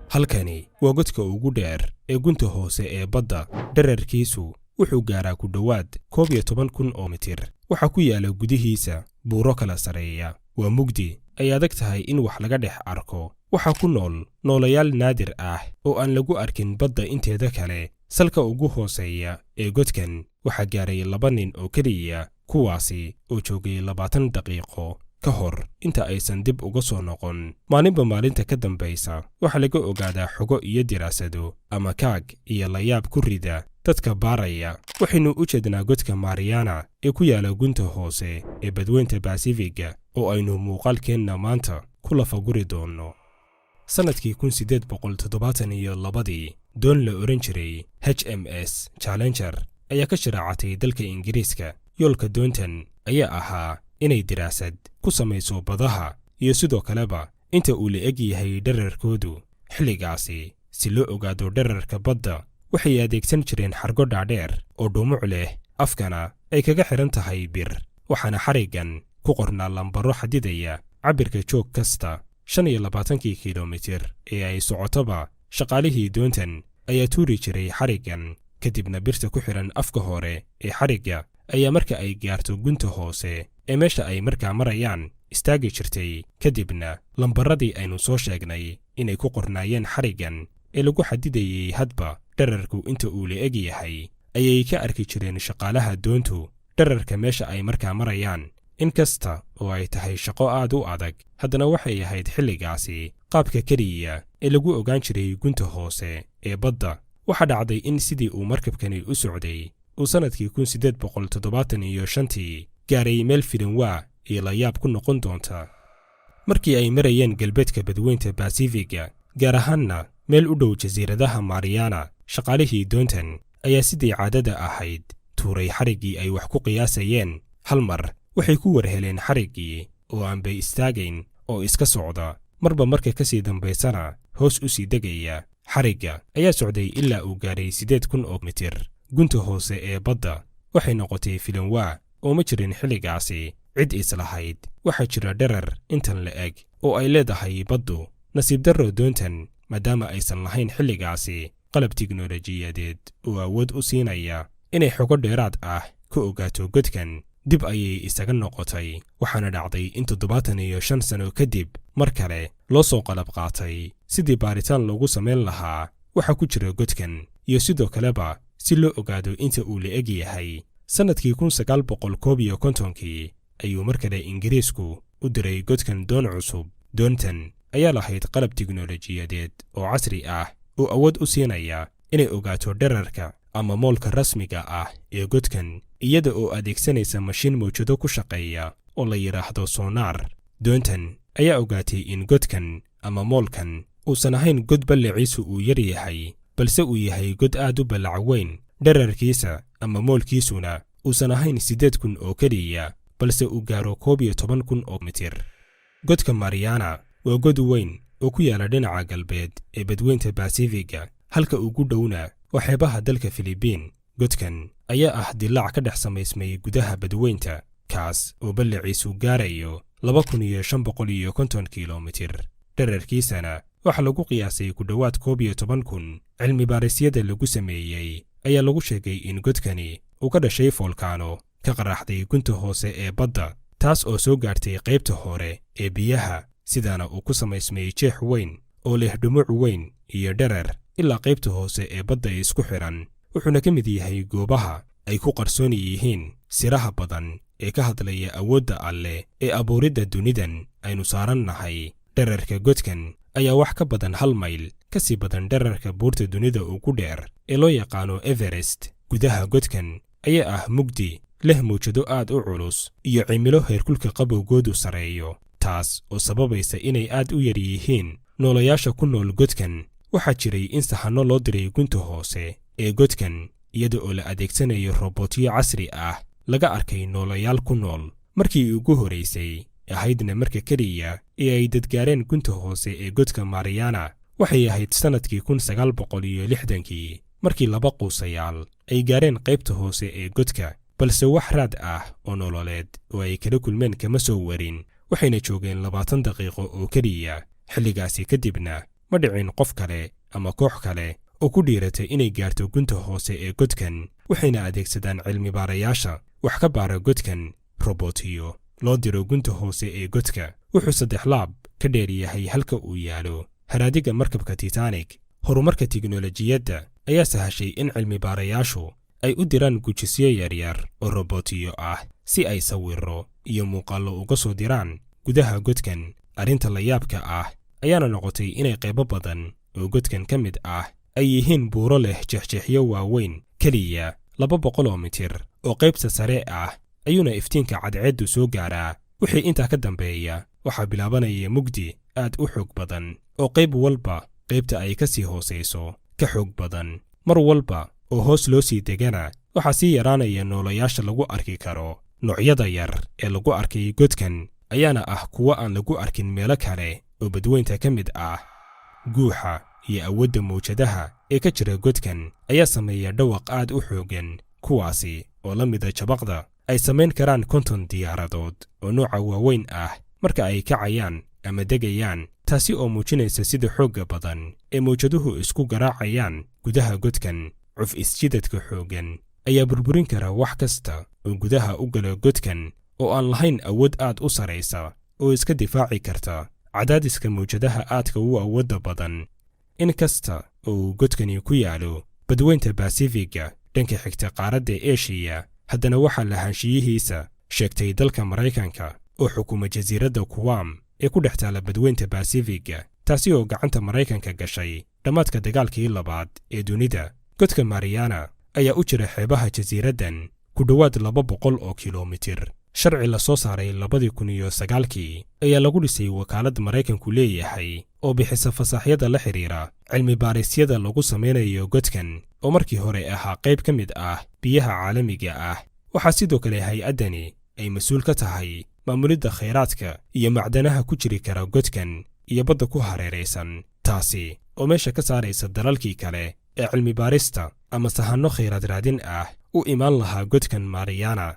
halkani waa godka ugu dheer ee gunta hoose ee badda. dhererkiisu wuxuu gaaraa ku dhowaad 11,000 oo mitir. waxa ku yaala gudihiisa buuro kala sareeya. waa mugdi ay adag tahay in wax laga dhex arko. waxa ku nool noolayaal naadir ah oo aan lagu arkin badda inteeda kale. salka ugu hooseeya ee godkan waxa gaaray 2 nin oo kaliya, kuwaasi oo joogay 20 daqiiqo ka hor inta aysan dib uga soo noqon. maalinba maalinta ka dambaysa waxa laga ogaadaa xogo iyo diraasado ama kaag iyo layaab ku rida dadka baaraya. waxaynu u jeednaa godka Mariana ee ku yaala gunta hoose ee badweynta Pacifiga oo aynu muuqaalkeenna maanta ku lafaguri doonno. sanadkii 1872 doon la oran jiray HMS Challenger ayaa ka sharaacatay dalka Ingiriiska. yoolka doontan ayaa ahaa inay diraasad ku samayso badaha iyo sidoo kaleba inta uu la eg yahay dhererkoodu. xilligaasi si loo ogaado dhererka badda waxay adeegsan jireen xargo dhaadheer oo dhumuc leh, afkana ay kaga xiran tahay bir. waxaana xarigan ku qornaa lambaro xadidaya cabirka joog kasta. 25 kiilomitir ee ay socotoba shaqaalihii doontan ayaa tuuri jiray xarigan, kadibna birta ku xiran afka hore ee xariga ayaa marka ay gaarto gunta hoose ee meesha ay markaa marayaan istaagi jirtay. kadibna lambaradii aynu soo sheegnay inay ku qornaayeen xarigan ee lagu xadidayay hadba dhererku inta uu la eg yahay ayay ka arki jireen shaqaalaha doontu dhererka meesha ay markaa marayaan. inkasta oo ay tahay shaqo aad u adag, haddana waxay ahayd xilligaasi qaabka keliya ee lagu ogaan jiray gunta hoose ee badda. waxa dhacday in sidii uu markabkani u socday uu sanadkii 1875 gaaray meel filanwaa iyo layaab ku noqon doonta. markii ay marayeen galbeedka badweynta Pacifiga, gaar ahaanna meel u dhow jasiiradaha Mariana, shaqaalihii doontan ayaa sidii caadada ahayd tuuray xariggii ay wax ku qiyaasayeen. hal mar waxay ku warheleen xariggii oo aanbay istaagayn oo iska socda, marba marka ka sii dambaysana hoos u sii degaya. xarigga ayaa socday ilaa uu gaaray 8,000 oo mitir. gunta hoose ee badda waxay noqotay filanwaa oo ma jirin xilligaasi cid islahayd waxaa jira dherer intan la eg oo ay leedahay baddu. nasiib darro doontan, maadaama aysan lahayn xilligaasi qalab tiknoolajiyadeed oo awood u siinaya inay xogo dheeraad ah ka ogaato godkan, dib ayay isaga noqotay. waxaana dhacday in 75 sano kadib mar kale loo soo qalab qaatay sidii baaritaan loogu samayn lahaa waxa ku jira godkan iyo sidoo kaleba si loo ogaado inta uu la eg yahay. sanadkii 1951 ayuu mar kale Ingiriisku u diray godkan doon cusub. doontan ayaa lahayd qalab tiknoolajiyadeed oo casri ah oo awood u siinaya inay ogaato dhererka ama moolka rasmiga ah ee godkan, iyada oo adeegsanaysa mashiin mawjado ku shaqeeya oo la yidhaahdo sonar. doontan ayaa ogaatay in godkan ama moolkan uusan ahayn god ballaciisu uu yar yahay, balse uu yahay god aad u ballac weyn. dhererkiisa ama moolkiisuna uusan ahayn 8,000 oo keliya, balse uu gaaro 11,000 oo mitir. godka Mariana waa god weyn oo ku yaala dhinaca galbeed ee badweynta Pacifiga, halka ugu dhowna waa xeebaha dalka Filibiin. godkan ayaa ah dilaac ka dhex samaysmay gudaha badweynta, kaas oo ballaciisu gaarayo 2,550 kiilomitir. dhererkiisana waxa lagu qiyaasay ku dhowaad 11,000. cilmi baarisyada lagu sameeyey ayaa lagu sheegay in godkani uu ka dhashay foolkaano ka qaraxday gunta hoose ee badda, taas oo soo gaartay qaybta hore ee biyaha, sidaana uu ku samaysmay jeex weyn oo leh dhumuc weyn iyo dherer ilaa qaybta hoose ee badda isku xiran. wuxuuna ka mid yahay goobaha ay ku qarsoon yihiin siraha badan ee ka hadlaya awoodda Alle ee abuuridda dunidan aynu saaran nahay. dhererka godkan ayaa wax ka badan 1 mayl ka sii badan dhererka buurta dunida ugu dheer ee loo yaqaano Everest. gudaha godkan ayaa ah mugdi, leh mawjado aad u culus iyo cimilo heerkulka qabowgoodu sareeyo, taas oo sababaysa inay aad u yar yihiin noolayaasha ku nool godkan. waxaa jiray in sahanno loo diray gunta hoose ee godkan, iyada oo la adeegsanayo robotyo casri ah laga arkay noolayaal ku nool. markii ugu horeysay ahaydna marka keliya ee ay dadgaareen gunta hoose ee godka Mariana waxay ahayd sanadkii 1960 markii 2 quusayaal ay gaareen qaybta hoose ee godka, balse wax raad ah oo nololeed oo ay kala kulmeen kama soo warin. waxayna joogeen 20 daqiiqo oo keliya. xilligaasi kadibna ma dhicin qof kale ama koox kale oo ku dhiiratay inay gaarto gunta hoose ee godkan, waxayna adeegsadaan cilmi-baarayaasha wax ka baara godkan robotiyo loo diro gunta hoose ee godka. wuxuu 3 laab ka dheer yahay halka uu yaalo haraadiga markabka Titanic. horumarka tiknoolajiyadda ayaa sahashay in cilmi-baarayaashu ay u diraan gujisyo yaryar oo robotiyo ah si ay sawirro iyo muuqaallo uga soo diraan gudaha godkan. arrinta la yaabka ah ayaana noqotay inay qaybo badan oo godkan ka mid ah ay yihiin buuro leh jeexjeexyo waaweyn. keliya 200 mitir oo qaybta sare ah ayuuna iftiinka cadceeddu soo gaaraa. wixii intaa ka dambeeya waxaa bilaabanaya mugdi aad u xoog badan oo qayb walba qaybta ay ka sii hoosayso ka xoog badan. mar walba oo hoos loo sii degana waxaa sii yaraanaya noolayaasha lagu arki karo. noocyada yar ee lagu arkay godkan ayaana ah kuwo aan lagu arkin meelo kale oo badweynta ka mid ah. guuxa iyo awoodda mawjadaha ee ka jira godkan ayaa sameeya dhawaq aad u xoogan, kuwaasi oo la mida jabaqda ay samayn karaan 50 diyaaradood oo nooca waaweyn ah marka ay kacayaan ama degayaan, taasi oo muujinaysa sida xoogga badan ee mawjaduhu isku garaacayaan gudaha godkan. cuf isjidadka xoogan ayaa burburin kara wax kasta oo gudaha u gala godkan oo aan lahayn awood aad u saraysa oo iska difaaci karta cadaadiska mawjadaha aadka u awoodda badan. in kasta oo uu godkani ku yaalo badweynta Basifiga dhanka xigta qaaradda Aasiya, haddana waxaa lahaanshiyihiisa sheegtay dalka Maraykanka oo xukuma jasiiradda Guam ee ku dhex taala badweynta Basifiga, taasi oo gacanta Maraykanka gashay dhammaadka dagaalkii labaad ee dunida. godka Mariana ayaa u jira xeebaha jasiiraddan ku dhowaad 200 oo kiiloomitir. sharci la soo saaray 2009 ayaa lagu dhisay wakaalad Maraykanku leeyahay oo bixisa fasaaxyada la xiriira cilmi-baarisyada lagu samaynayo godkan oo markii hore ahaa qayb ka mid ah biyaha caalamiga ah. waxaa sidoo kale hay-addani ay mas'uul ka tahay maamulidda khayraadka iyo macdanaha ku jiri kara godkan iyo badda ku hareeraysan, taasi oo meesha ka saaraysa dalalkii kale ee cilmi-baarista ama sahanno khayraad raadin ah u imaan lahaa godkan Mariana.